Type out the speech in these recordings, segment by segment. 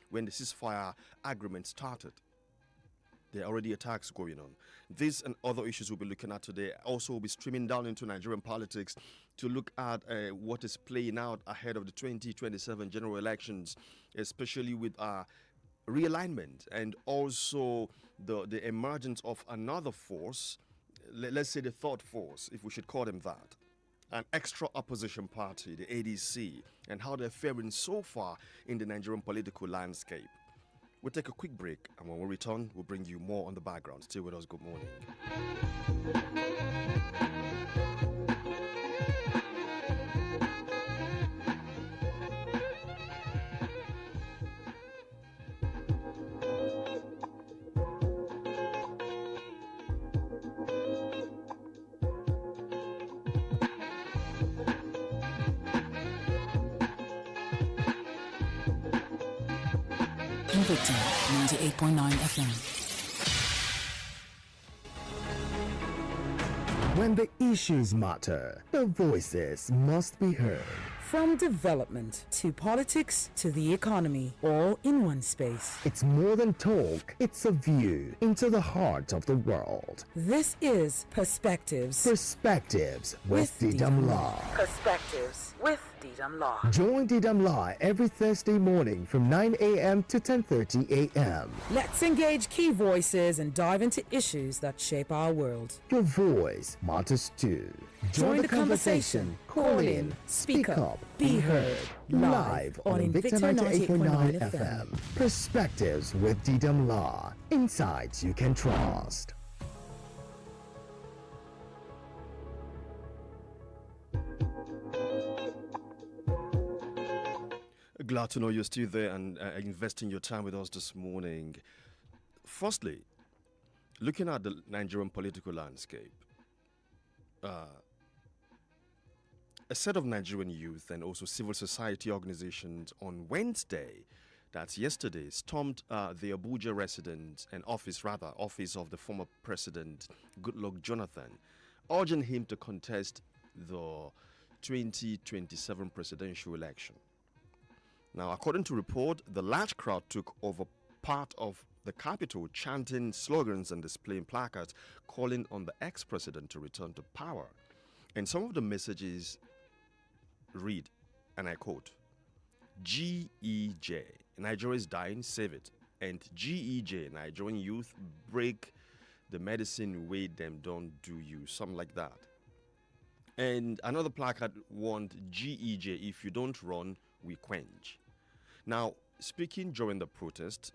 when the ceasefire agreement started. There are already attacks going on. This and other issues we'll be looking at today. Also, we'll be streaming down into Nigerian politics to look at what is playing out ahead of the 2027 general elections, especially with realignment and also the emergence of another force, let's say the third force, if we should call them that, an extra opposition party, the ADC, and how they're faring so far in the Nigerian political landscape. We'll take a quick break, and when we return, we'll bring you more on the background. Stay with us. Good morning. Invicta 98.9 FM. When the issues matter, the voices must be heard. From development to politics to the economy, all in one space. It's more than talk, it's a view into the heart of the world. This is Perspectives. Perspectives with Didam Laah. Perspectives with Didam Laah. Join Didam Laah every Thursday morning from 9 a.m. to 10:30 a.m. Let's engage key voices and dive into issues that shape our world. Your voice matters too. Join the conversation. Call in, speak up, be heard. Live on Invicta 98.9 FM. Perspectives with Didam Laah. Insights you can trust. Glad to know you're still there and investing your time with us this morning. Firstly, looking at the Nigerian political landscape, a set of Nigerian youth and also civil society organizations on Wednesday, that's yesterday, stormed the Abuja residence and office of the former president, Goodluck Jonathan, urging him to contest the 2027 presidential election. Now, according to report, the large crowd took over part of the capital, chanting slogans and displaying placards calling on the ex-president to return to power. And some of the messages read, and I quote, GEJ, Nigeria is dying, save it. And GEJ, Nigerian youth, break the medicine way them don't do you, something like that. And another placard warned GEJ, if you don't run, we quench. Now, speaking during the protest,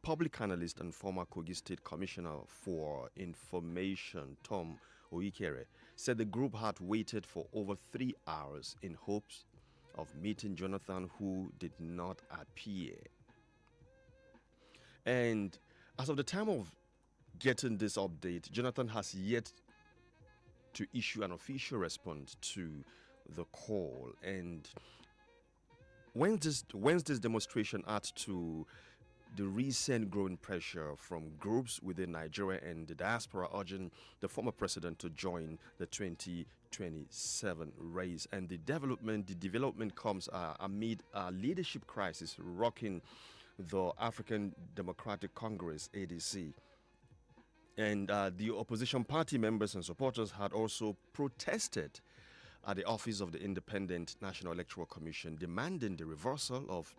public analyst and former Kogi State Commissioner for Information, Tom Oikere, said the group had waited for over 3 hours in hopes of meeting Jonathan, who did not appear. And as of the time of getting this update, Jonathan has yet to issue an official response to the call. And Wednesday's demonstration adds to the recent growing pressure from groups within Nigeria and the diaspora urging the former president to join the 2027 race. And the development comes amid a leadership crisis rocking the African Democratic Congress, ADC. And the opposition party members and supporters had also protested at the office of the Independent National Electoral Commission, demanding the reversal of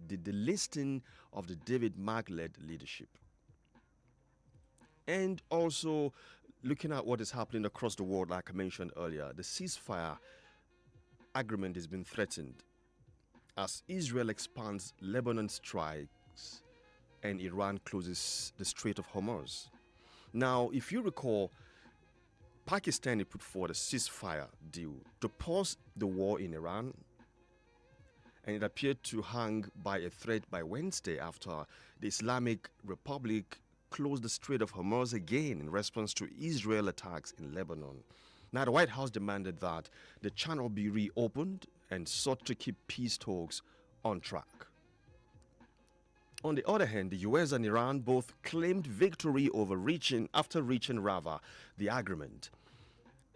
the delisting of the David Mark-led leadership. And also looking at what is happening across the world, like I mentioned earlier, the ceasefire agreement has been threatened as Israel expands Lebanon strikes and Iran closes the Strait of Hormuz. Now, if you recall, Pakistan put forward a ceasefire deal to pause the war in Iran, and it appeared to hang by a thread by Wednesday after the Islamic Republic closed the Strait of Hormuz again in response to Israel attacks in Lebanon. Now, the White House demanded that the channel be reopened and sought to keep peace talks on track. On the other hand, the US and Iran both claimed victory after reaching the agreement.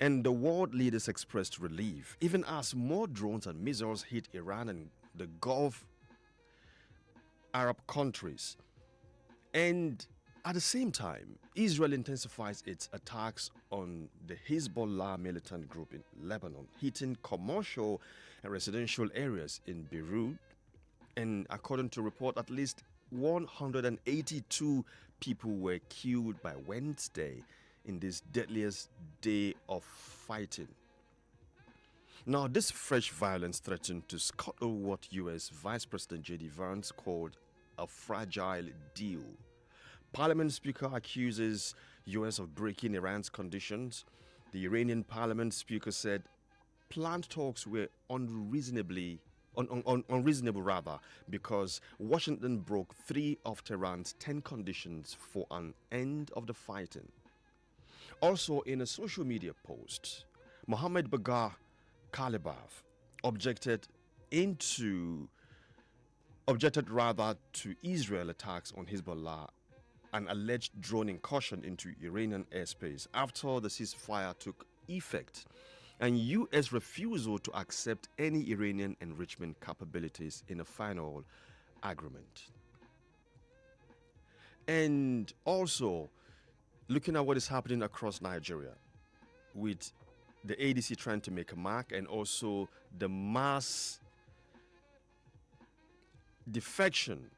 And the world leaders expressed relief, even as more drones and missiles hit Iran and the Gulf Arab countries. And at the same time, Israel intensifies its attacks on the Hezbollah militant group in Lebanon, hitting commercial and residential areas in Beirut. And according to report, at least 182 people were killed by Wednesday in this deadliest day of fighting. Now, this fresh violence threatened to scuttle what U.S. Vice President J.D. Vance called a fragile deal. Parliament Speaker accuses U.S. of breaking Iran's conditions. The Iranian Parliament Speaker said planned talks were unreasonable because Washington broke 3 of Tehran's 10 conditions for an end of the fighting. Also, in a social media post, Mohammed Bagar Kalibaf objected to Israel attacks on Hezbollah, an alleged drone incursion into Iranian airspace after the ceasefire took effect, and U.S. refusal to accept any Iranian enrichment capabilities in a final agreement. And also, looking at what is happening across Nigeria, with the ADC trying to make a mark, and also the mass defection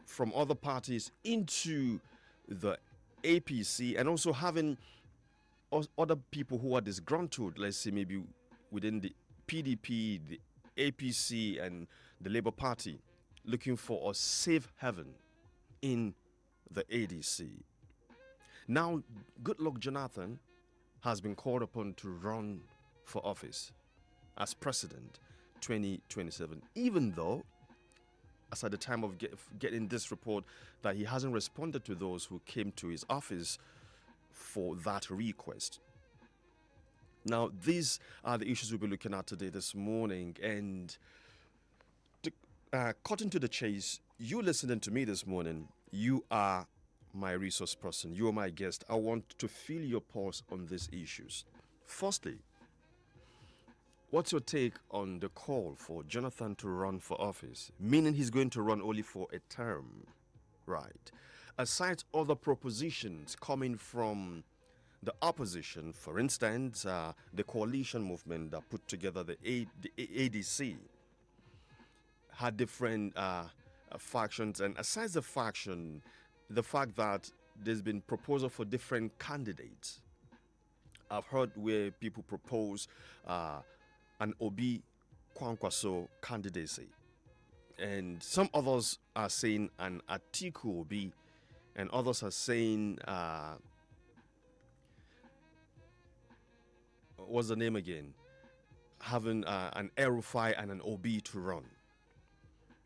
from other parties into the APC, and also having other people who are disgruntled, let's say maybe within the PDP, the APC, and the Labour Party, looking for a safe haven in the ADC. Now, Goodluck Jonathan has been called upon to run for office as president 2027, even though, as at the time of getting this report, that he hasn't responded to those who came to his office for that request. Now, these are the issues we'll be looking at today, this morning, and to cut into the chase, you listening to me this morning, you are my resource person, you are my guest. I want to feel your pulse on these issues. Firstly, what's your take on the call for Jonathan to run for office, meaning he's going to run only for a term, right? Aside other propositions coming from the opposition, for instance, the coalition movement that put together the ADC had different factions, and aside the faction, the fact that there's been proposal for different candidates. I've heard where people propose an Obi Kwankwaso candidacy, and some others are saying an Atiku Obi, and others are saying what's the name again? Having an El-Rufai and an Obi to run.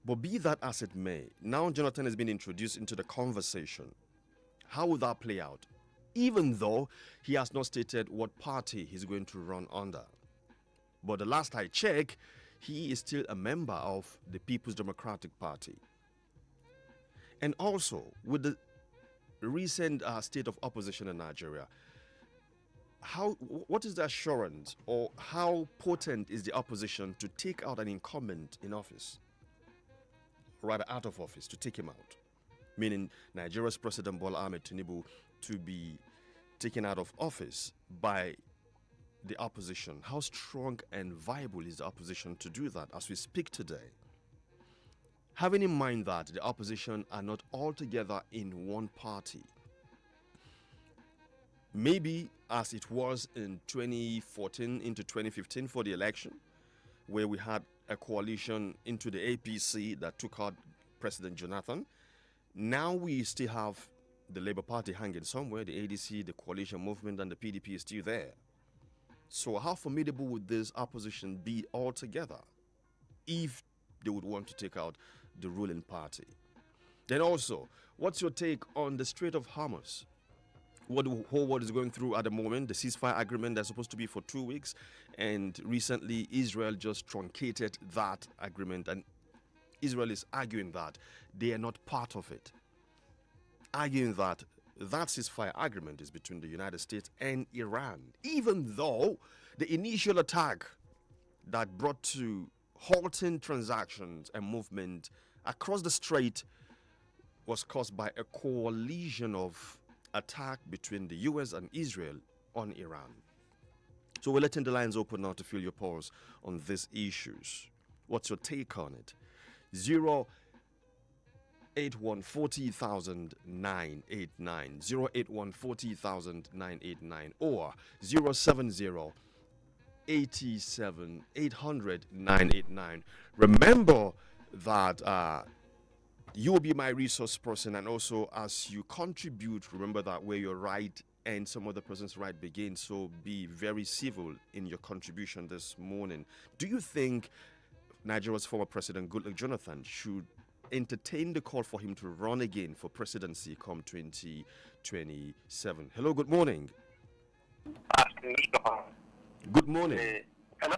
But be that as it may, now Jonathan has been introduced into the conversation. How will that play out? Even though he has not stated what party he's going to run under. But the last I checked, he is still a member of the People's Democratic Party. And also, with the recent state of opposition in Nigeria, what is the assurance, or how potent is the opposition to take out an incumbent in office? Rather out of office, to take him out, meaning Nigeria's President Bola Ahmed Tinubu to be taken out of office by the opposition. How strong and viable is the opposition to do that as we speak today? Having in mind that the opposition are not altogether in one party, maybe as it was in 2014 into 2015 for the election, where we had a coalition into the APC that took out President Jonathan. Now we still have the Labour Party hanging somewhere, the ADC, the coalition movement, and the PDP is still there. So how formidable would this opposition be altogether if they would want to take out the ruling party? Then also, what's your take on the Strait of Hormuz? What the whole world is going through at the moment, the ceasefire agreement that's supposed to be for 2 weeks, and recently Israel just truncated that agreement, and Israel is arguing that they are not part of it, arguing that that ceasefire agreement is between the United States and Iran, even though the initial attack that brought to halting transactions and movement across the strait was caused by a coalition of attack between the US and Israel on Iran. So we're letting the lines open now to feel your pulse on these issues. What's your take on it? 081 40,000 989, 081 40,000 989, or 070 87 800 989. Remember that you will be my resource person, and also as you contribute, remember that where your right and some other person's right begins. So be very civil in your contribution this morning. Do you think Nigeria's former president Goodluck Jonathan should entertain the call for him to run again for presidency come 2027? Hello, good morning. Good morning. Hello.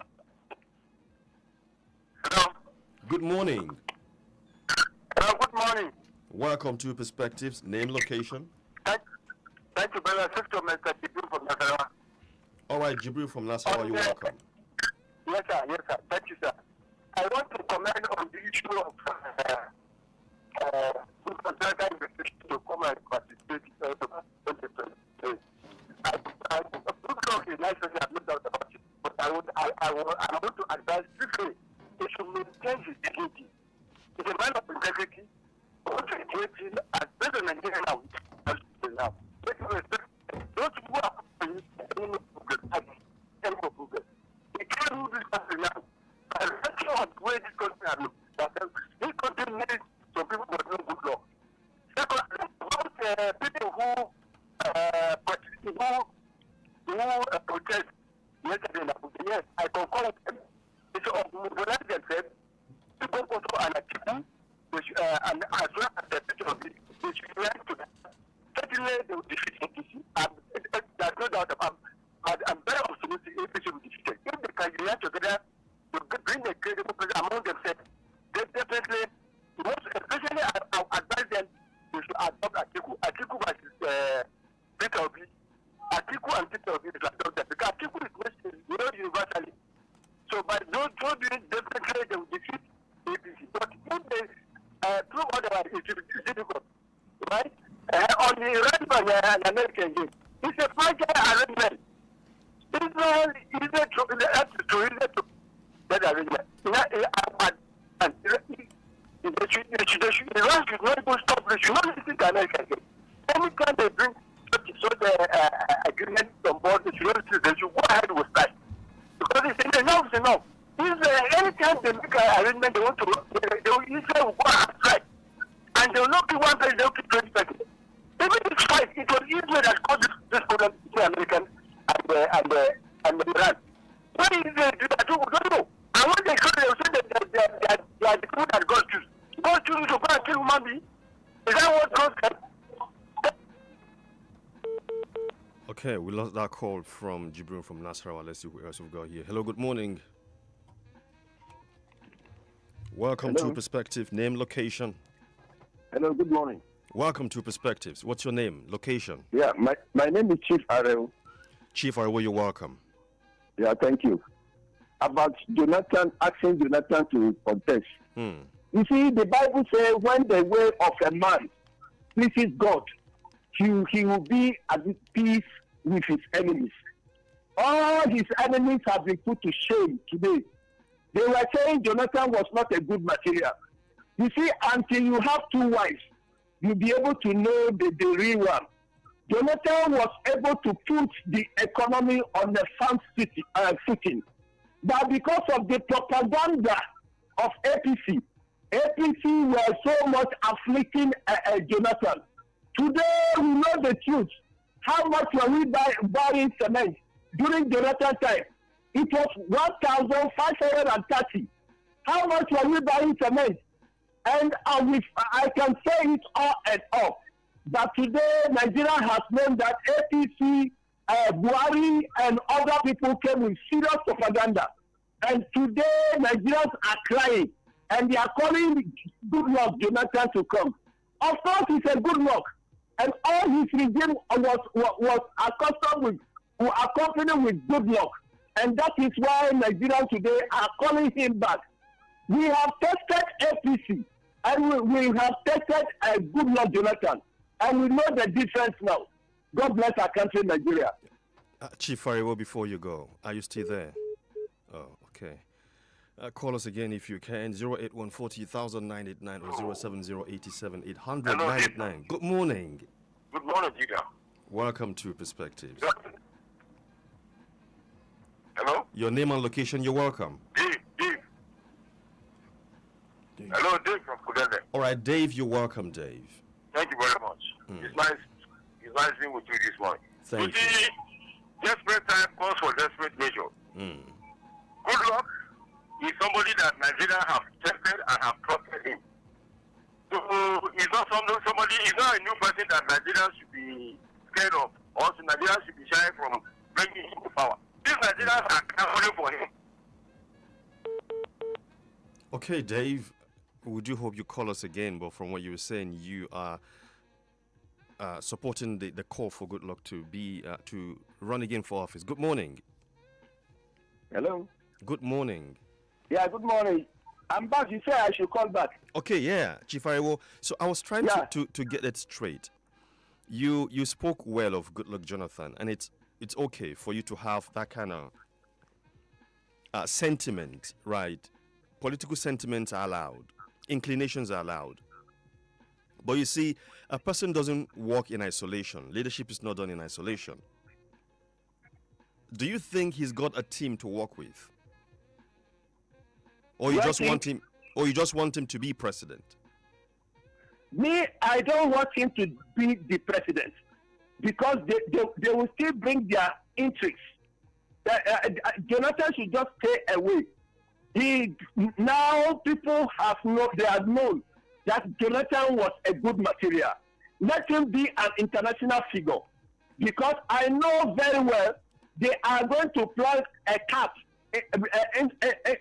Hello. Good morning. Hello. Good morning. Welcome to Perspectives. Name, location. Thank you very much, Mr. Jibril from Nasarawa. All right, Jibril from Nasarawa, you're welcome. Yes, sir. Yes, sir. Thank you, sir. I want to comment on the issue of consultant investigation to come and participate in the 2023. Good is nice, I have no doubt about it. But I want to advise quickly, they should maintain his dignity. He's a man of integrity, also engaging as better than Nigeria now. Those who are any problem. They can't do this country now. And that's not the way this country has looked. This country needs some people who do good law. Second, about people who protest yesterday in Abuja, yes, I concur with them. They should mobilize themselves. People also an achievement, and as well as the picture of it, they should react to that. Certainly, they will defeat APC. There's no doubt about it. I'm very optimistic APC will defeat it. If they can unite together to bring a credible president among themselves, they definitely, especially I advise them they should adopt Atiku. Atiku versus Peter Obi. Atiku and Peter Obi is adopted because Atiku is mentioned universally. So by those doing definitely they will defeat APC. But if they prove otherwise, it will be difficult. Right? On the Iran and American game, it's a fragile arrangement. Israel is to that arrangement. Iran should not even stop. They should not listen to American game. Anytime they bring such agreement on board, they should go ahead with that. Because it's enough is enough. Anytime they make an arrangement, they want to, Israel will go and strike. And they will not be one place, they will keep 20 seconds. Even this fight, it was Israel that caused this problem between American and Iran. What is it? We don't know. And when they come, they will say that they are the people that God choose. God choose to go and kill human being. Is that what God said? Okay, we lost that call from Jibril from Nasarawa. Let's see who else we've got here. Hello, good morning. Welcome to Perspective. Name, location. Hello, good morning. Welcome to Perspectives. What's your name, location? Yeah, my name is Chief Arel. Chief Arel, you're welcome. Yeah, thank you. About Jonathan, asking Jonathan to contest. You see, the Bible says when the way of a man pleases God, he will be at peace with his enemies. All his enemies have been put to shame today. They were saying Jonathan was not a good material. You see, until you have two wives, you'll be able to know the real one. Jonathan was able to put the economy on a firm footing. But because of the propaganda of APC were so much afflicting Jonathan. Today, we know the truth. How much were we buying cement during Jonathan's time? It was 1,530. How much were we buying cement? And I can say it all and all. But today, Nigeria has known that APC, Buhari, and other people came with serious propaganda. And today, Nigerians are crying. And they are calling good luck Jonathan to come. Of course, it's a good luck. And all his regime was accustomed with good luck. And that is why Nigerians today are calling him back. We have tested APC. And we have tested a good Lord Jonathan. And we know the difference now. God bless our country, Nigeria. Chief Fariwo, before you go, are you still there? Oh, okay. Call us again if you can. 081 40,989 or 070 Good morning. Good morning, Jida. Welcome to Perspectives. Hello? Your name and location, you're welcome. Dave. Hello, Dave from Kudende. All right, Dave, you're welcome, Dave. Thank you very much. It's nice being with you this morning. Thank you. See, desperate time calls for desperate measure. Good luck is somebody that Nigeria have tested and have trusted him. So he's not somebody, he's not a new person that Nigeria should be scared of. Also, Nigeria should be shy from bringing him to power. These Nigerians are calling for him. Okay, Dave, we do hope you call us again, but from what you were saying, you are supporting the call for good luck to run again for office. Good morning. Hello? Good morning. Yeah, good morning. I'm back. You say I should call back. Okay, yeah, Chief Ariwo. So I was trying to get it straight. You spoke well of Goodluck Jonathan, and it's okay for you to have that kind of sentiment, right? Political sentiments are allowed, inclinations are allowed. But you see, a person doesn't work in isolation. Leadership is not done in isolation. Do you think he's got a team to work with? Or you just want him to be president? Me, I don't want him to be the president because they will still bring their interests. Jonathan should just stay away. Now people they have known that Jonathan was a good material. Let him be an international figure because I know very well they are going to plant a cap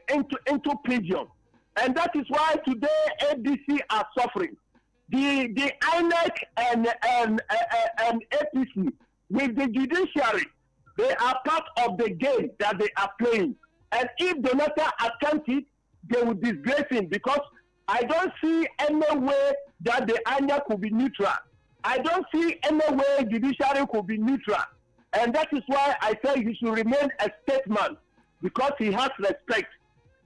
into pigeon, and that is why today ADC are suffering. The INEC and APC with the judiciary, they are part of the game that they are playing. And if Donata attempts it, they will disgrace him because I don't see any way that the INEC could be neutral. I don't see any way judiciary could be neutral. And that is why I say he should remain a statesman because he has respect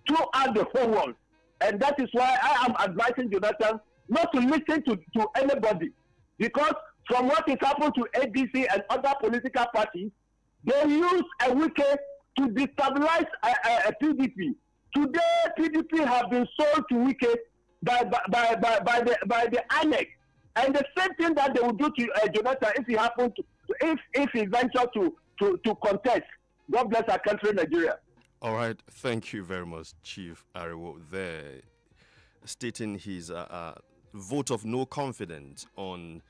throughout the whole world. And that is why I am advising Jonathan not to listen to anybody. Because from what has happened to ADC and other political parties, they use a wicket to destabilize a PDP. Today, PDP have been sold to wicket by the INEC. And the same thing that they will do to Jonathan if he happens to, if he ventures to contest. God bless our country, Nigeria. All right, thank you very much, Chief Ariwo. There, stating his vote of no confidence on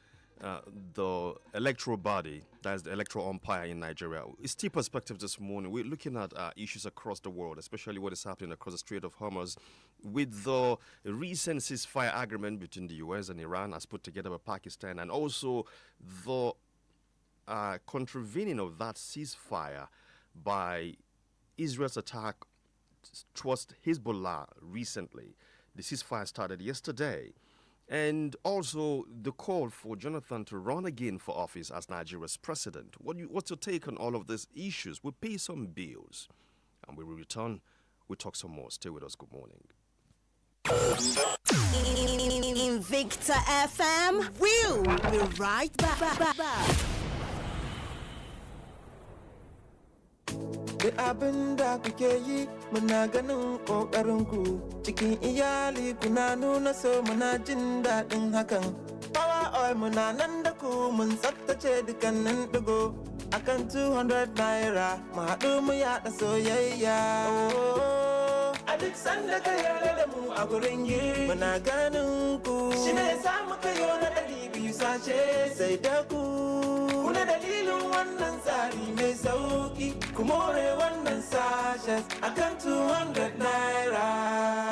the electoral body, that's the electoral umpire in Nigeria. It's still perspective this morning. We're looking at issues across the world, especially what is happening across the Strait of Hormuz with the recent ceasefire agreement between the US and Iran as put together by Pakistan, and also the contravening of that ceasefire by Israel's attack towards Hezbollah recently. The ceasefire started yesterday. And also the call for Jonathan to run again for office as Nigeria's president. What's your take on all of these issues? We pay some bills. And when we return, we'll talk some more. Stay with us. Good morning. Invicta FM. We'll be right back. Da abin da kuke yi muna ganin ƙoƙarinku cikin iyali kuna nuna so muna jin daɗin hakan. Power oil muna nan da ku mun tsaftace dukkanin ɗigo akan 200 naira mu haɗu mu yaɗa soyayya. A duk sanda ka yarda da mu a gurin yi muna ganin ku shi ne sa muka yi na 200 sace sai da ku. Kuna dalilin wannan tsari mai sauki ku more wannan sachet akan 200 naira.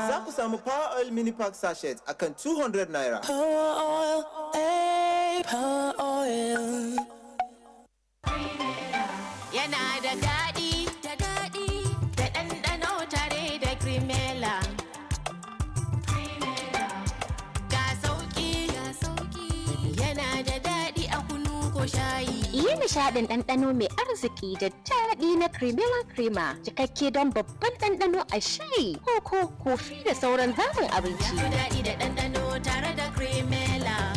Za ku samu Power Oil Mini Pack sachet akan 200 naira. Power oil, power oil. Yana da daɗi, da ɗanɗano tare da Cremella. shayi. Yi nishaɗin ɗanɗano mai arziki da daɗi na Cremella Crema, cikakke don babban ɗanɗano a shayi, koko, kofi da sauran zaɓin abinci. Daɗi da ɗanɗano tare da Cremella.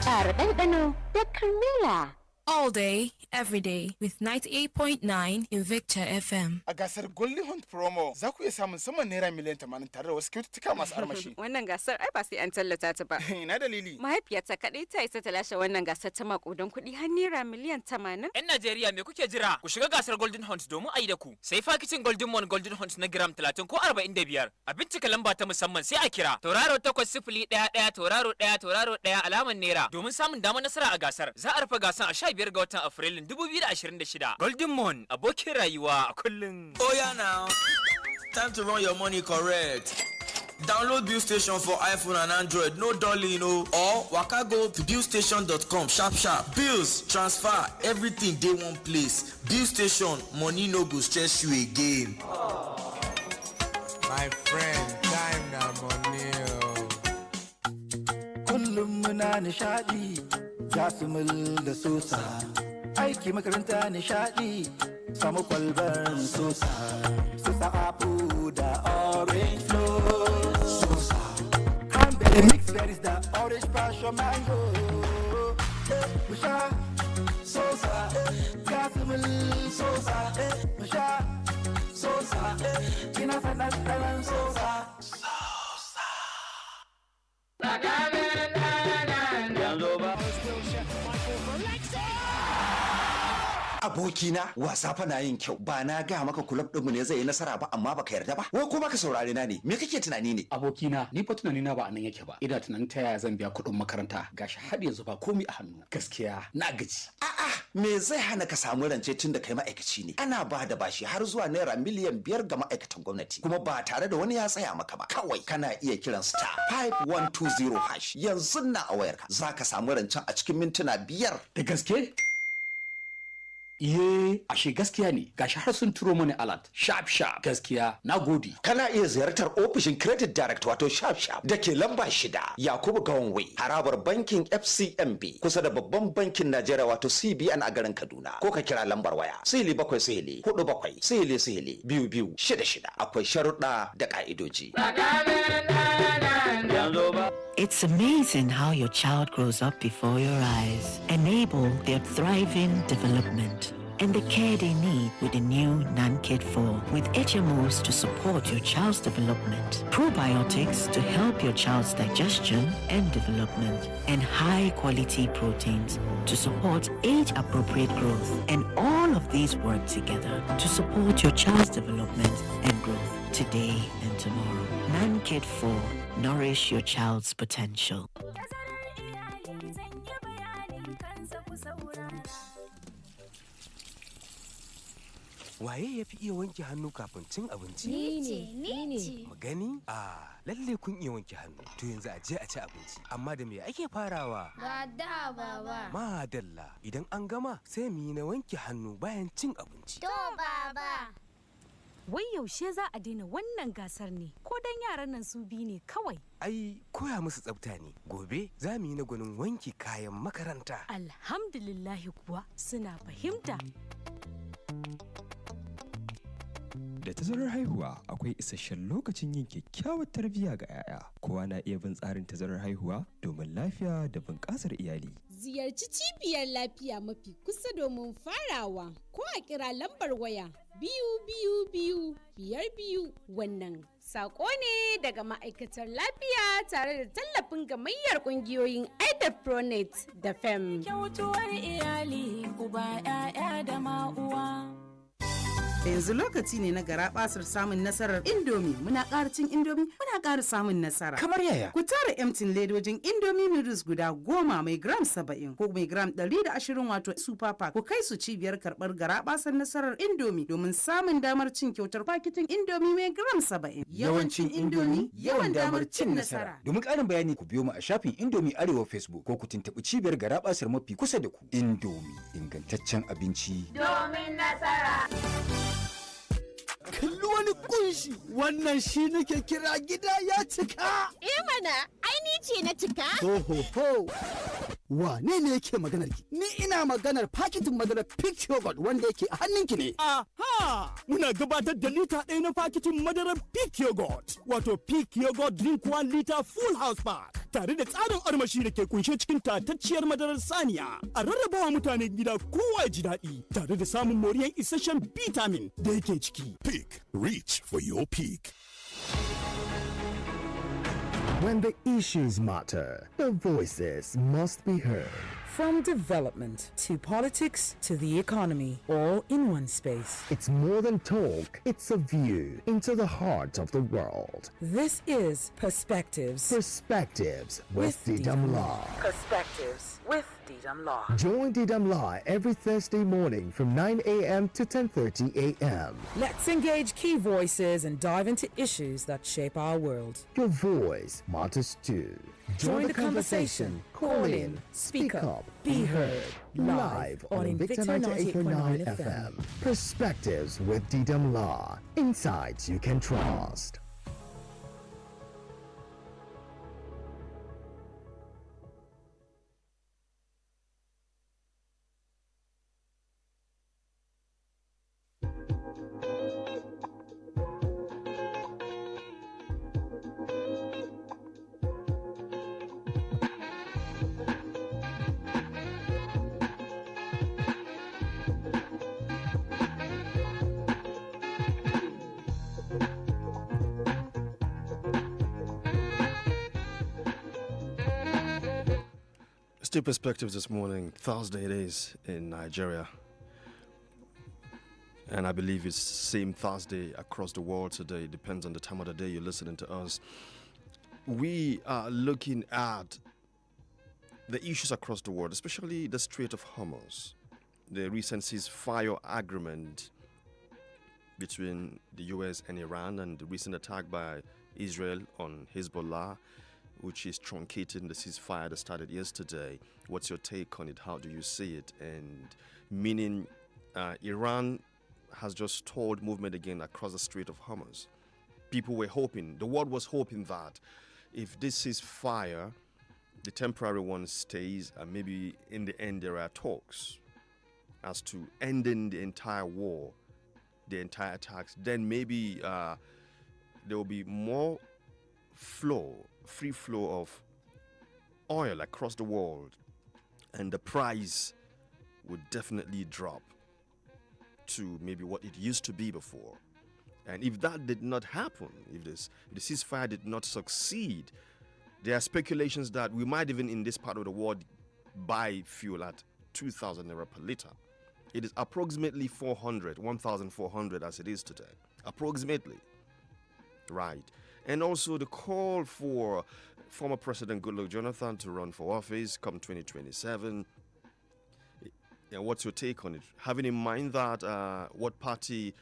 Ƙara ɗanɗano da Cremella. All day, every day with 98.9 Invicta FM. A gasar Golden Hunt Promo za ku iya samun saman naira miliyan 80 tare da wasu kyaututtuka masu armashi. Wannan gasar ai ba sai an tallata ta ba. Ina dalili. Mahaifiyata kaɗai ta isa ta lashe wannan gasar ta maƙudan kuɗi har naira miliyan 80. 'Yan Najeriya me kuke jira? Ku shiga gasar Golden Hunt domin a yi da ku. Sai fakicin Golden Mon Golden Hunt na gram 30 ko 45. A bincika lamba ta musamman sai a kira tauraro 801 tauraro 1 tauraro 1 alamar naira domin samun damar nasara a gasar. Za a rufe gasar a 15 ga watan Afrilun 2026. Golden Mon abokin rayuwa a kullum. Oh yeah now. Time to run your money correct. Download Bill Station for iPhone and Android, no dolly, no. Or waka go to billstation.com, sharp. Bills, transfer, everything dey one place. Bill Station, money no go stress you again. My friend, time na money. Kullum muna nishadi, Jasimil da Sosa. Aiki makaranta nishadi, samu kwalbar Sosa. Sosa apu da orange flow. The mix berries, the orange passion mango. Musha, Sosa, Casimil, Sosa, Musha, Sosa, Kina Fernand, Sosa. Abokina wasa fa na yin kyau ba na ga maka kulab ɗinmu ne zai yi nasara ba amma baka yarda ba wai ko baka saurare na ne me kake tunani ne abokina ni fa tunani na ba anan yake ba ina tunanin ta yaya zan biya kuɗin makaranta gashi har yanzu ba komai a hannu gaskiya na gaji a'a me zai hana ka samu rance tun da kai ma'aikaci ne ana ba da bashi har zuwa naira miliyan 5 ga ma'aikatan gwamnati kuma ba tare da wani ya tsaya maka ba kawai kana iya kiran star 5120 hash yanzu na a wayarka zaka samu rancen a cikin mintuna 5 da gaske ashe gaskiya ne gashi har sun turo mani alert sharp gaskiya na gode kana iya ziyartar ofishin credit direct wato sharp da ke lamba 6 Yakubu Gawon Way harabar bankin FCMB kusa da babban bankin Najeriya wato CBN a garin Kaduna ko ka kira lambar waya 0747 akwai sharuɗa da ka'idoji It's amazing how your child grows up before your eyes. Enable their thriving development and the care they need with the new NanKid 4 with HMOs to support your child's development, probiotics to help your child's digestion and development, and high-quality proteins to support age-appropriate growth. And all of these work together to support your child's development and growth today and tomorrow. NanKid 4. Nourish your child's potential. Waye ya fi iya wanke hannu kafin cin abinci? Ni ce. Mu gani? Lalle kun iya wanke hannu. To yanzu a je a ci abinci. Amma da me ake farawa? Da baba. Madalla. Idan an gama sai mu yi na wanke hannu bayan cin abinci. To baba. Wai yaushe za a daina wannan gasar ne? Ko dan yaran nan su bi ne kawai? Ai, koya musu tsafta ne. Gobe za mu yi na gwanin wanke kayan makaranta. Alhamdulillahi kuwa suna fahimta. Da tazarar haihuwa akwai isasshen lokacin yin kyakkyawar tarbiyya ga 'ya'ya. Kowa na iya bin tsarin tazarar haihuwa domin lafiya da bunƙasar iyali. Ziyarci cibiyar lafiya mafi kusa domin farawa ko a kira lambar waya 222 wannan sako ne daga ma'aikatar lafiya tare da tallafin gamayyar ƙungiyoyin Pronet da FEM. Kyautuwar iyali uba 'ya'ya da ma'uwa. Yanzu lokaci ne na garabasar samun nasarar Indomie. Muna ƙara cin Indomie, muna ƙara samun nasara. Kamar yaya? Ku tara emtin ledojin Indomie noodles guda 10 mai gram 70 ko mai gram 120 wato super pack. Ku kai su cibiyar karɓar garabasar nasarar Indomie domin samun damar cin kyautar paketin Indomie mai gram 70. Yawancin Indomie, yawan damar cin nasara. Domin ƙarin bayani ku biyo mu a shafin Indomie Arewa Facebook ko ku tuntuɓi cibiyar garabasar mafi kusa da ku. Indomie, ingantaccen abinci. Domin nasara. Kalli wani kunshi wannan shi nake kira gida ya cika. Mana, ai ni ce na cika. Ho ho ho. Wane ne yake maganar ki? Ni ina maganar paketin madarar Peak Yogurt wanda yake a hannunki ne. Aha! Muna gabatar da lita ɗaya na paketin madarar Peak Yogurt. Wato Peak Yogurt Drink 1 liter Full House Pack. Tare da tsarin armashi da ke kunshe cikin tatacciyar madarar saniya. A rarrabawa mutanen gida kowa ya ji daɗi. Tare da samun moriyar isasshen vitamin da yake ciki. Peak. Reach for your peak. When the issues matter, the voices must be heard. From development to politics to the economy, all in one space. It's more than talk, it's a view into the heart of the world. This is Perspectives. Perspectives with Didam Laah. Perspectives with Didam Laah. Join Didam Laah every Thursday morning from 9 a.m. to 10:30 a.m. Let's engage key voices and dive into issues that shape our world. Your voice matters too. Join the conversation. Call in, speak up, be heard. Live on Invicta 98.9 FM. Perspectives with Didam Laah. Insights you can trust. Still Perspectives this morning. Thursday it is in Nigeria. And I believe it's same Thursday across the world today. It depends on the time of the day you're listening to us. We are looking at the issues across the world, especially the Strait of Hormuz. The recent ceasefire agreement between the US and Iran, and the recent attack by Israel on Hezbollah, which is truncating the ceasefire that started yesterday. What's your take on it? How do you see it? And meaning Iran has just stalled movement again across the Strait of Hormuz. People were hoping, the world was hoping that if this ceasefire, the temporary one, stays, and maybe in the end there are talks as to ending the entire war, the entire attacks, then maybe there will be more free flow of oil across the world, and the price would definitely drop to maybe what it used to be before. And if that did not happen, if the ceasefire did not succeed, there are speculations that we might even in this part of the world buy fuel at 2,000 naira per liter. It is approximately 1,400 as it is today. Approximately. Right. And also the call for former President Goodluck Jonathan to run for office come 2027. And what's your take on it? Having in mind that what party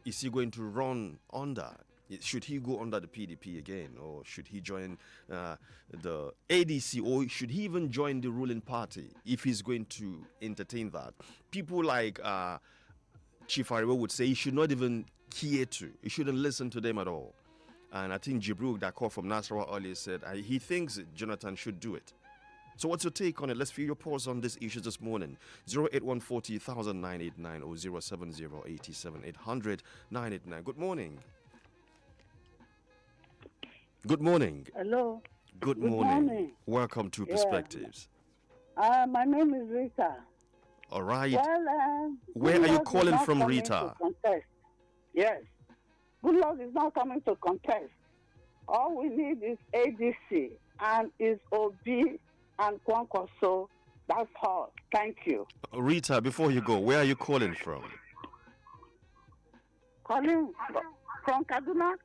is he going to run under? Should he go under the PDP again, or should he join the ADC, or should he even join the ruling party if he's going to entertain that? People like Chief Ariwo would say he should not even care to. He shouldn't listen to them at all. And I think Jibril, that call from Nasarawa earlier, said he thinks Jonathan should do it. So what's your take on it? Let's feel your pulse on these issues this morning. 081400989 or 070877800 Good morning. Good morning. Hello. Good morning. Welcome to Perspectives. My name is Rita. All right. Well, where are you calling from, Rita? Yes. Goodluck is not coming to contest. All we need is ADC and is OB and Kwankwaso. That's all. Thank you. Rita, before you go, where are you calling from? Calling from Kaduna.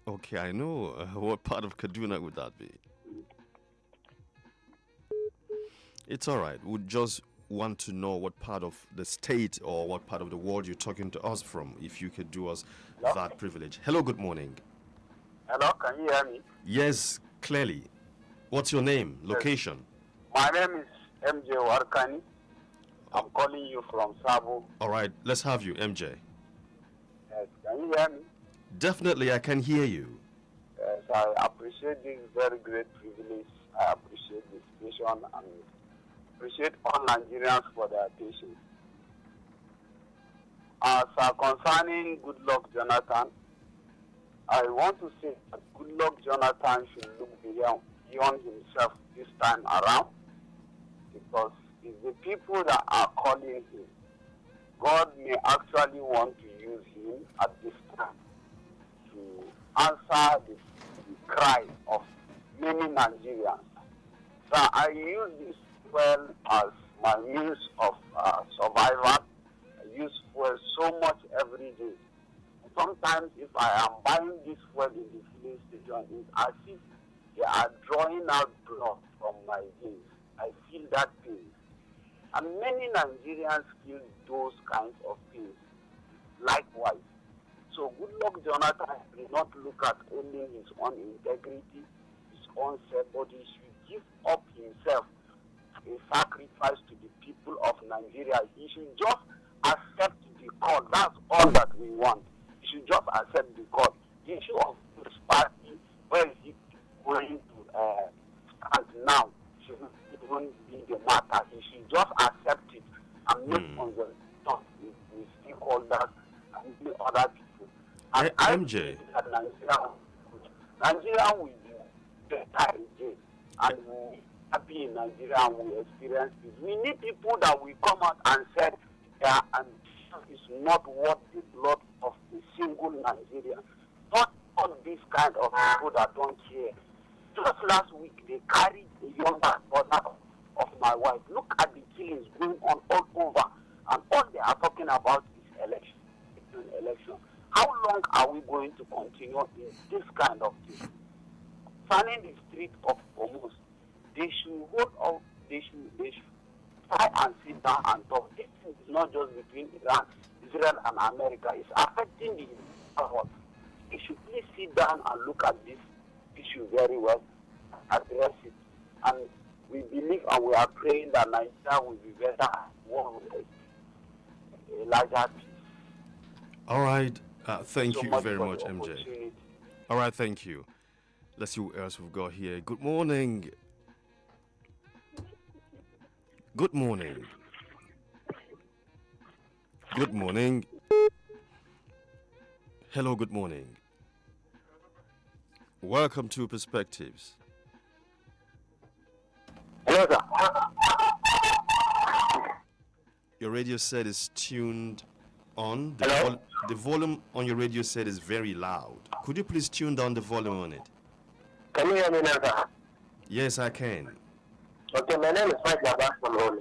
Okay, I know. What part of Kaduna would that be? It's all right. We just want to know what part of the state or what part of the world you're talking to us from, if you could do us that privilege. Hello, good morning. Hello, can you hear me? Yes, clearly. What's your name? Location? My name is MJ Warkani. I'm calling you from Sabo. All right, let's have you, MJ. Yes, can you hear me? Definitely, I can hear you. Yes, I appreciate this very great privilege. I appreciate this. station and appreciate all Nigerians for their patience. As concerning Goodluck Jonathan, I want to say that Goodluck Jonathan should look beyond himself this time around, because it's the people that are calling him. God may actually want to use him at this time to answer the cry of many Nigerians. So I use this fuel as my means of survival. I use fuel so much every day. Sometimes if I am buying this fuel in the filling station, it's as if they are drawing out blood from my veins. I feel that pain. And many Nigerians feel those kinds of things likewise. So Goodluck Jonathan will not look at only his own integrity, his own self, but he should give up himself a sacrifice to the people of Nigeria. He should just accept the call. That's all that we want. He should just accept the call. The issue of this party, where is he going to stand now, should not even be the matter. He should just accept it and make consultation with stakeholders and the other people. And MJ. Nigeria will be better again, and we be happy in Nigeria and we experience this. We need people that will come out and say their ambition is not worth the blood of a single Nigerian. Not all these kind of people that don't care. Just last week, they carried a younger brother of my wife. Look at the killings going on all over, and all they are talking about is election. How long are we going to continue in this kind of thing? Planning the street of Hormuz, they should hold up, they should try and sit down and talk. This is not just between Iran, Israel and America. It's affecting the entire world. They should please sit down and look at this issue very well, address it. And we believe and we are praying that Nigeria will be better one with a larger peace. All right. Thank So you much very for much, the MJ. opportunity. All right, thank you. Let's see what else we've got here. Good morning. Good morning. Good morning. Hello, good morning. Welcome to Perspectives. Hello, sir. Your radio set is tuned on. The volume on your radio set is very loud. Could you please tune down the volume on it? Can you hear me now, sir? Yes, I can. Okay, my name is Mike Baba from Rome.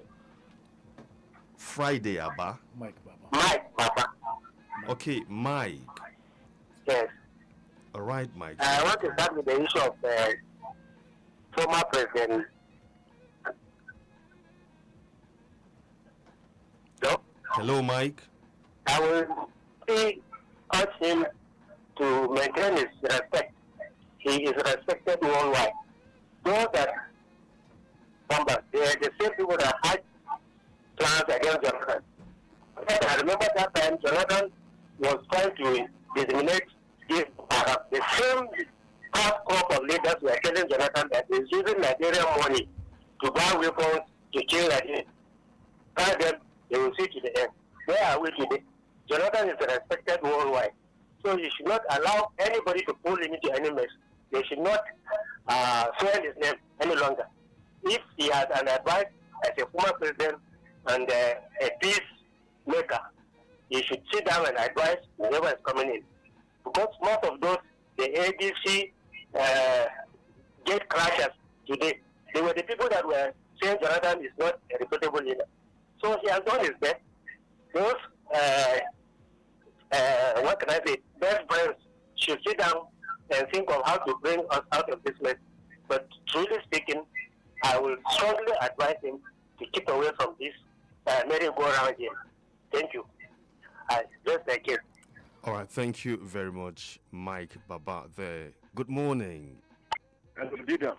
Friday, Abba. Mike Baba. Okay, Mike. Yes. All right, Mike. I want to start with the issue of former president. Hello, Mike. I will urge him to maintain his respect. He is respected worldwide. Those that they are the same people that had plans against Jonathan. I remember that time Jonathan was trying to disseminate the same past crop of leaders were telling Jonathan that he's using Nigerian money to buy weapons to kill Nigeria. Tell them they will see to the end. Where are we today? Jonathan is respected worldwide. So you should not allow anybody to pull him into any mess. They should not swear his name any longer. If he has an advice as a former president and a peacemaker, he should sit down and advise whoever is coming in. Because most of those, the ADC gate crashers today, they were the people that were saying Jonathan is not a reputable leader. So he has done his best. Those, what can I say, best friends should sit down and think of how to bring us out of this mess. But truly speaking, I will strongly advise him to keep away from this merry-go-round here. Thank you. Just like it. All right, thank you very much, Mike Baba there. Good morning. Hello, Didam.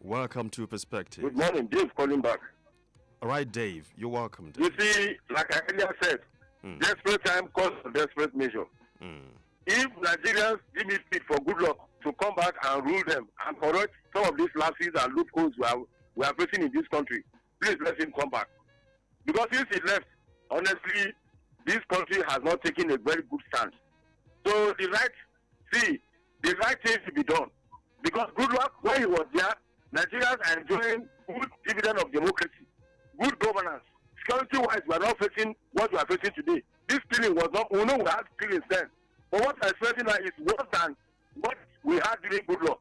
Welcome to Perspective. Good morning, Dave calling back. All right, Dave, you're welcome, Dave. You see, like I earlier said, desperate time calls for desperate measure. If Nigerians give me speed for good luck to come back and rule them and correct some of these lapses and loopholes we are facing in this country, please let him come back. Because since he left, honestly, this country has not taken a very good stance. So the right thing should be done. Because good luck, when he was there, Nigerians are enjoying good dividend of democracy, good governance. Security-wise, we are not facing what we are facing today. This killing was not, we know we had killings then. But what we are experiencing now is worse than what we had during good luck.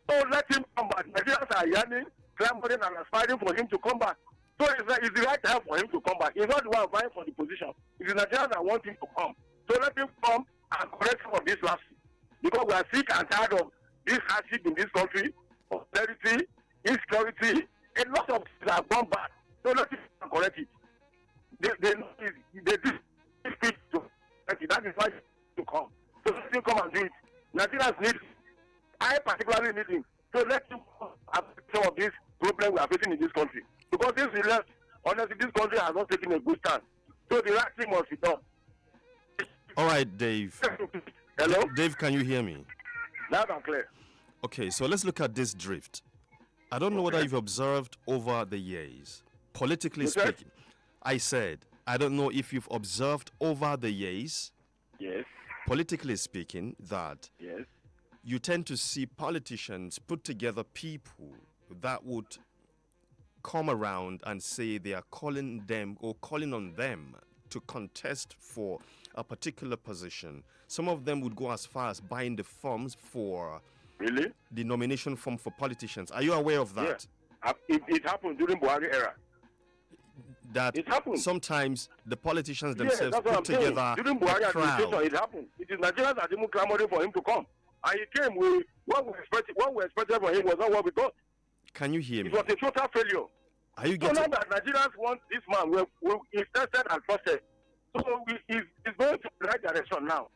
So let him come back. Nigerians are yearning, clamoring and aspiring for him to come back. So it's the right time for him to come back. He's not the one vying for the position. It's the Nigerians that want him to come. So let him come and correct some of this lapses. Because we are sick and tired of this hardship in this country, austerity, insecurity. A lot of things have gone bad. So let him correct it. They speak to correct it. That is why to come. So let him come and do it. Nigerians need, I particularly need him. So let him come and fix some of these problems we are facing in this country. Because since he left, honestly, this country has not taken a good stand. So the right thing must be done. All right, Dave. Hello? Dave, can you hear me? Loud and clear. Okay, so let's look at this drift. I don't know whether you've observed over the years, politically speaking. I said, I don't know if you've observed over the years, yes, politically speaking, that yes, you tend to see politicians put together people that would come around and say they are calling them or calling on them to contest for a particular position. Some of them would go as far as buying the forms for the nomination form for politicians. Are you aware of that? Yeah. It happened during Buhari era. That it happened. Sometimes the politicians themselves put saying. together During Buhari a crowd. administration, it happened. It is Nigerians that even clamoring for him to come. And he came with what we expected from him was not what we got. Can you hear me? It was a total failure. Are you so getting? now that Nigerians want this man, he's tested and trusted. So he's going to the right direction now.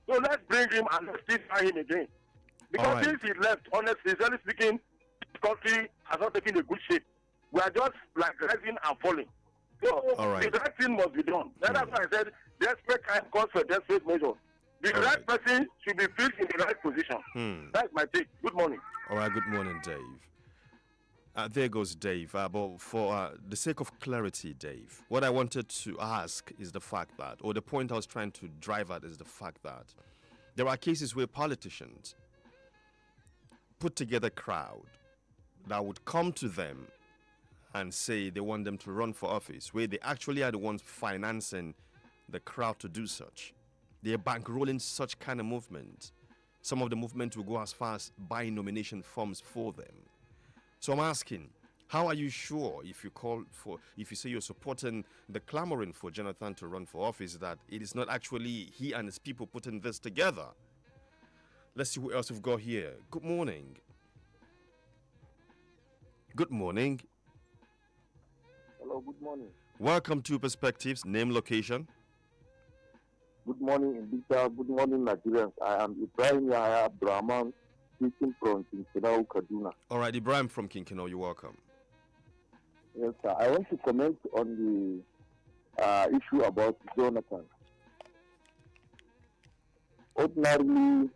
So let's bring him and let's try him again. Because since he left, honestly, sincerely speaking, this country has not taken a good shape. We are just like rising and falling. So the right thing must be done. That's why I said desperate time calls for desperate measures. The right person should be filled in the right position. That's my take. Good morning. All right, good morning, Dave. There goes Dave. But for the sake of clarity, Dave, what I wanted to ask is the fact that, or the point I was trying to drive at is the fact that there are cases where politicians put together a crowd that would come to them and say they want them to run for office, where they actually are the ones financing the crowd to do such. They are bankrolling such kind of movement. Some of the movement will go as far as buying nomination forms for them. So I'm asking, how are you sure if you say you're supporting the clamoring for Jonathan to run for office, that it is not actually he and his people putting this together? Let's see who else we've got here. Good morning. Good morning. Hello, good morning. Welcome to Perspectives. Name, location. Good morning, Invicta. Good morning, Nigerians. I am Ibrahim Yahya Abdurrahman, speaking from Kinkinau, Kaduna. All right, Ibrahim from Kinkinau, you're welcome. Yes, sir. I want to comment on the issue about Jonathan. Ordinarily,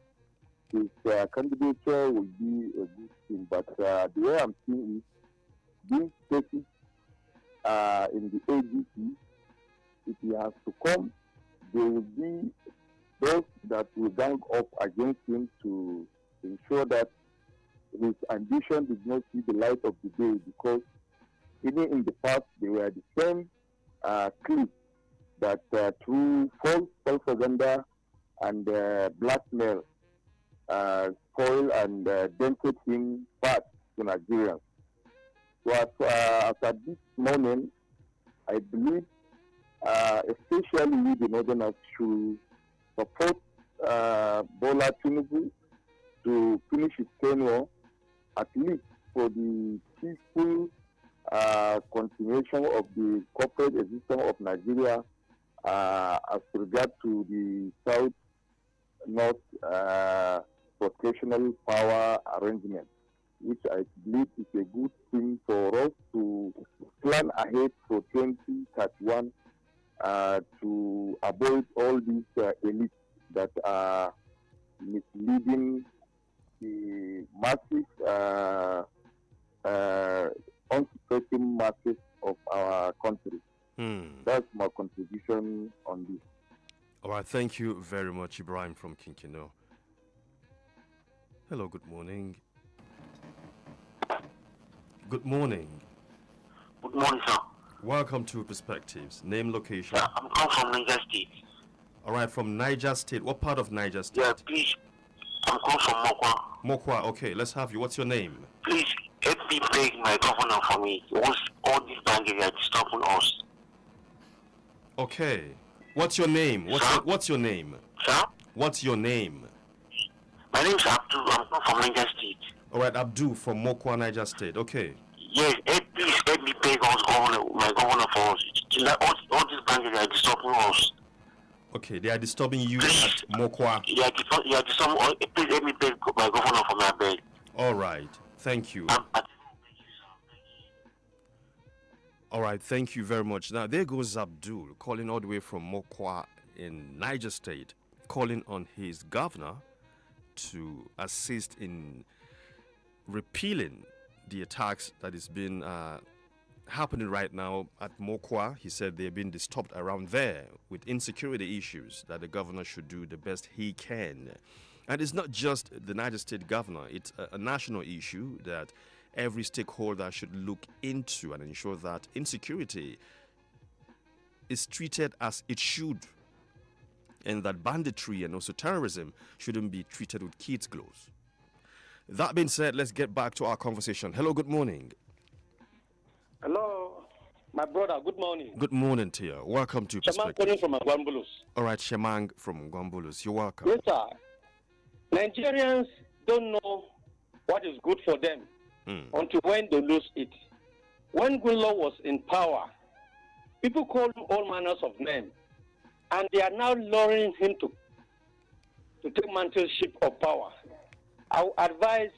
his candidature will be a good thing, but the way I'm seeing it, being stated in the AGC, if he has to come, there will be those that will gang up against him to ensure that his ambition did not see the light of the day, because even in the past they were the same clique that through false propaganda and blackmail spoil and dented him back to Nigerians. So as at this moment, I believe especially we the Northerners should support Bola Tinubu to finish his tenure, at least for the peaceful continuation of the corporate existence of Nigeria as regard to the South-North rotational power arrangement, which I believe is a good thing for us to plan ahead for 2031 to avoid all these elites that are misleading the massive affecting masses of our country. That's my contribution on this. All right, thank you very much, Ibrahim from Kinkino. Hello, good morning. Good morning. Good morning, sir. Welcome to Perspectives. Name, location. I'm calling from Niger State. All right, from Niger State. What part of Niger State? Yeah, please. I'm calling from Mokwa. Mokwa, okay, let's have you. What's your name? Please, help me beg my governor for me. Once all these banks are disturbing us. Okay. What's your name? What's your name? Sir? What's your name? My name is Abdul. I'm calling from Niger State. All right, Abdul from Mokwa, Niger State. Okay. Yes, please help me beg us, my governor for us. All these banks are disturbing us. Okay, they are disturbing you at Mokwa. Yeah, disturbing. Please help me beg my governor for my beg. All right, thank you. All right, thank you very much. Now, there goes Abdul calling all the way from Mokwa in Niger State, calling on his governor to assist in repealing the attacks that is been happening right now at Mokwa. He said they're being disturbed around there with insecurity issues, that the governor should do the best he can. And it's not just the Niger State governor, it's a national issue that every stakeholder should look into and ensure that insecurity is treated as it should, and that banditry and also terrorism shouldn't be treated with kids' gloves. That being said, let's get back to our conversation. Hello, good morning. Hello, my brother. Good morning. Good morning to you. Welcome to Shemang Perspective. calling from Gwambulus. All right, Shemang from Gwambulus. You're welcome. Yes, sir. Nigerians don't know what is good for them until when they lose it. When Goodluck was in power, people called him all manners of names, and they are now luring him to take mantleship of power. I would advise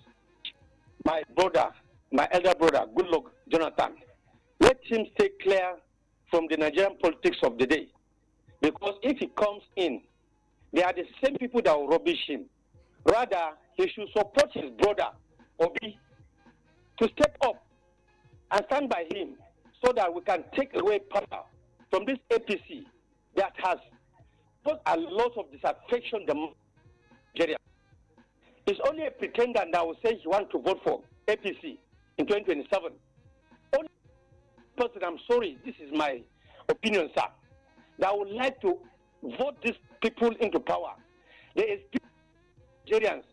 my brother, my elder brother, Goodluck Jonathan, let him stay clear from the Nigerian politics of the day. Because if he comes in, they are the same people that will rubbish him. Rather, he should support his brother, Obi, to step up and stand by him so that we can take away power from this APC that has put a lot of disaffection in Nigeria. It's only a pretender that will say he wants to vote for APC in 2027. Only person, I'm sorry, this is my opinion, sir, that would like to vote these people into power. There is Nigerians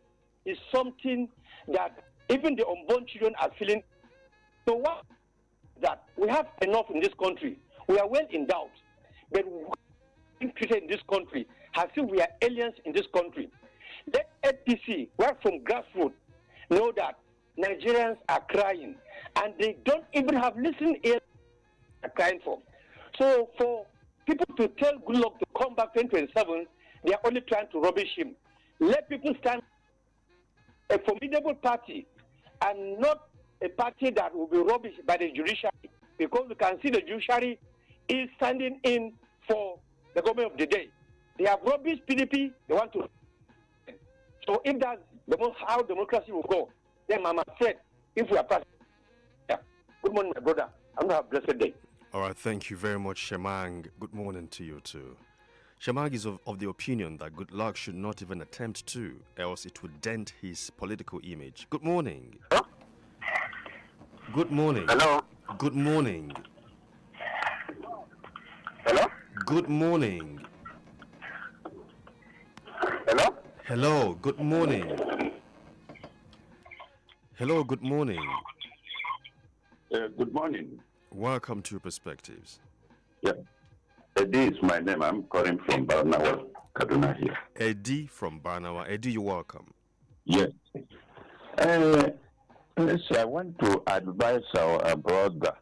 is something that even the unborn children are feeling. So what that we have enough in this country. We are well endowed, but being treated in this country as if we are aliens in this country. Let APC, right from grassroots, know that Nigerians are crying, and they don't even have listening ears are crying for. So for people to tell Goodluck to come back 2027, they are only trying to rubbish him. Let people stand a formidable party and not a party that will be rubbished by the judiciary, because we can see the judiciary is standing in for the government of the day. They have rubbished PDP, they want to. So if that's how democracy will go, then I'm afraid if we are practicing. Yeah. Good morning, my brother. I'm going to have a blessed day. All right, thank you very much, Shemang. Good morning to you too. Shemang is of the opinion that Goodluck should not even attempt to, else it would dent his political image. Good morning. Hello? Good morning. Hello? Good morning. Hello? Good morning. Hello? Hello, good morning. Hello, good morning. Good morning. Welcome to Perspectives. Yeah. Eddie is my name. I'm calling from Barnawa, Kaduna here. Eddie from Barnawa. Eddie, you're welcome. Yes. I want to advise our brother,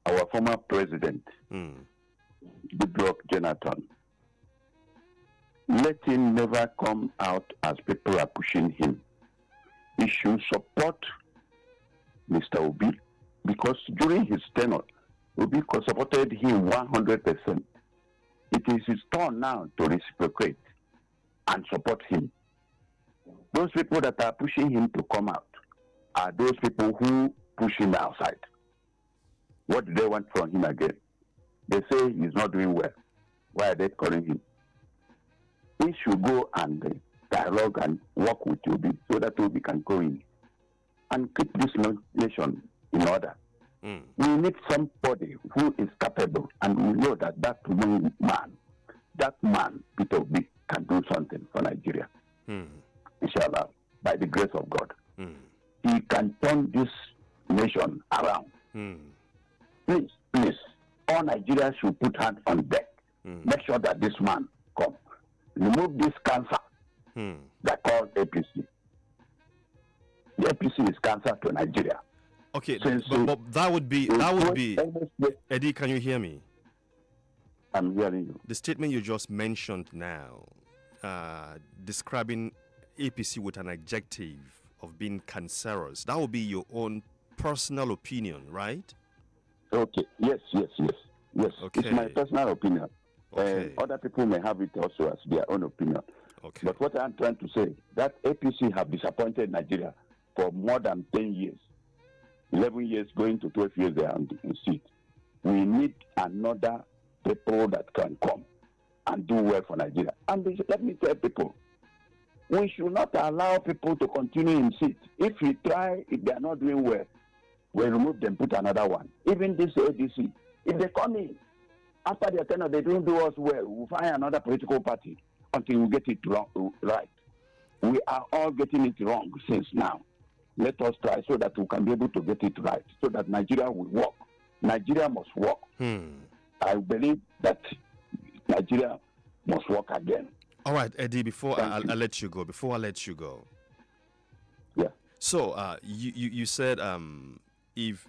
our former president, Goodluck Jonathan. Let him never come out as people are pushing him. He should support Mr. Obi, because during his tenure, Obi supported him 100%. It is his turn now to reciprocate and support him. Those people that are pushing him to come out are those people who push him outside. What do they want from him again? They say he's not doing well. Why are they calling him? He should go and dialogue and work with Obi so that Obi can go in and keep this nation in order. We need somebody who is capable, and we know that that man, Peter Obi, can do something for Nigeria. Inshallah, by the grace of God. He can turn this nation around. Please, all Nigerians should put hands on deck. Make sure that this man comes. Remove this cancer that calls APC. The APC is cancer to Nigeria. Okay, but that would be Eddie, can you hear me? I'm hearing you. The statement you just mentioned now, describing APC with an adjective of being cancerous, that would be your own personal opinion, right? Okay. Yes. Okay. It's my personal opinion. Okay. Other people may have it also as their own opinion. Okay. But what I'm trying to say, that APC have disappointed Nigeria for more than 10 years. 11 years going to 12 years they are on the seat. We need another people that can come and do well for Nigeria. And let me tell people, we should not allow people to continue in seat. If they are not doing well, we'll remove them, put another one. Even this ADC, if they come in, after their tenure, they don't do us well, we'll find another political party until we get it right. We are all getting it wrong since now. Let us try so that we can be able to get it right, so that Nigeria will work. Nigeria must work. I believe that Nigeria must work again. All right, Eddie, before I let you go. Yeah. So you said if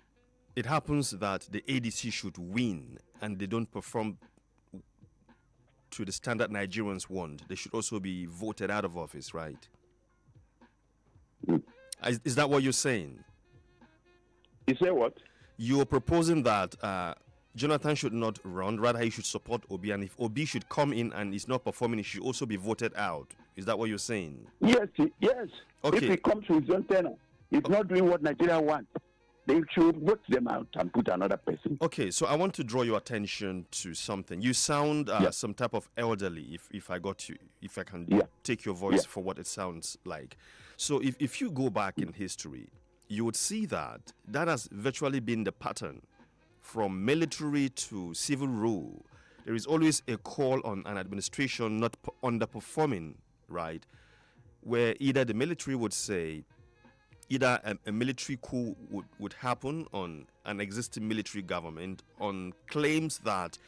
it happens that the ADC should win and they don't perform to the standard Nigerians want, they should also be voted out of office, right? Is that what you're saying? You say what? You're proposing that Jonathan should not run, rather he should support Obi, and if Obi should come in and is not performing, he should also be voted out. Is that what you're saying? Yes. Okay. If he comes with his own tenor, he's not doing what Nigeria wants, they should vote them out and put another person. Okay, so I want to draw your attention to something. You sound some type of elderly, if I can take your voice for what it sounds like. So if you go back in history, you would see that has virtually been the pattern from military to civil rule. There is always a call on an administration not underperforming, right? Where either the military would say, either a military coup would happen on an existing military government on claims that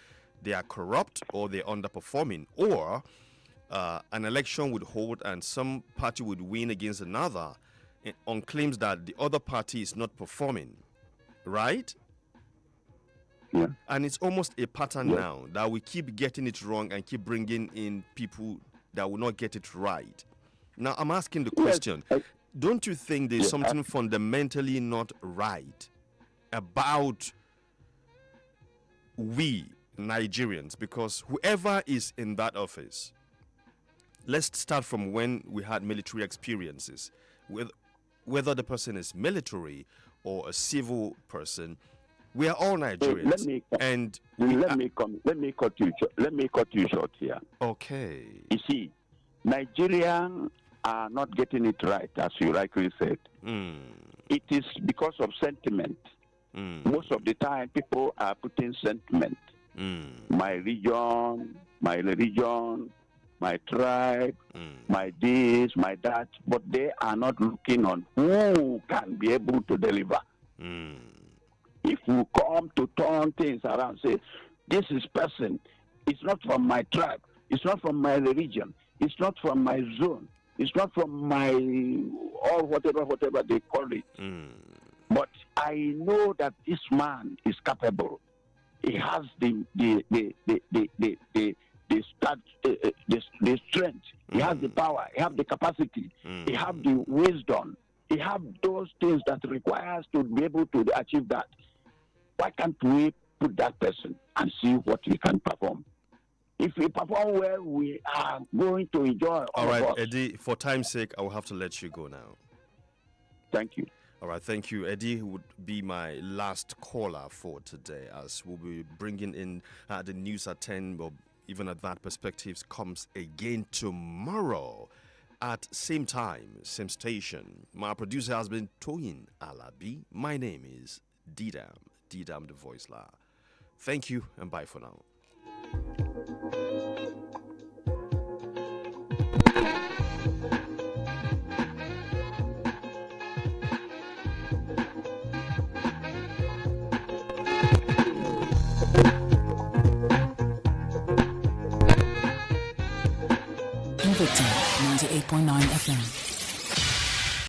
they are corrupt or they're underperforming, or an election would hold and some party would win against another on claims that the other party is not performing, right? Yeah. And it's almost a pattern now that we keep getting it wrong and keep bringing in people that will not get it right. Now, I'm asking the question, don't you think there's something fundamentally not right about we Nigerians? Because whoever is in that office, let's start from when we had military experiences, whether the person is military or a civil person, we are all Nigerians. Let me cut you short here. Okay. You see, Nigerians are not getting it right, as you rightly said. It is because of sentiment. Most of the time, people are putting sentiment. My religion, my tribe, my this, my that, but they are not looking on who can be able to deliver. If you come to turn things around, say, this is person, it's not from my tribe, it's not from my religion, it's not from my zone, it's not from my, or whatever they call it. But I know that this man is capable. He has the strength. He has the power. He has the capacity. He has the wisdom. He has those things that requires to be able to achieve that. Why can't we put that person and see what he can perform? If we perform well, we are going to enjoy. All right, Eddie, for time's sake, I will have to let you go now. Thank you. All right, thank you. Eddie would be my last caller for today, as we'll be bringing in the news at 10, or even at that perspectives comes again tomorrow at same time, same station. My producer has been Toyin Alabi. My name is Didam the Voice Laah. Thank you and bye for now. Invicta 98.9 FM.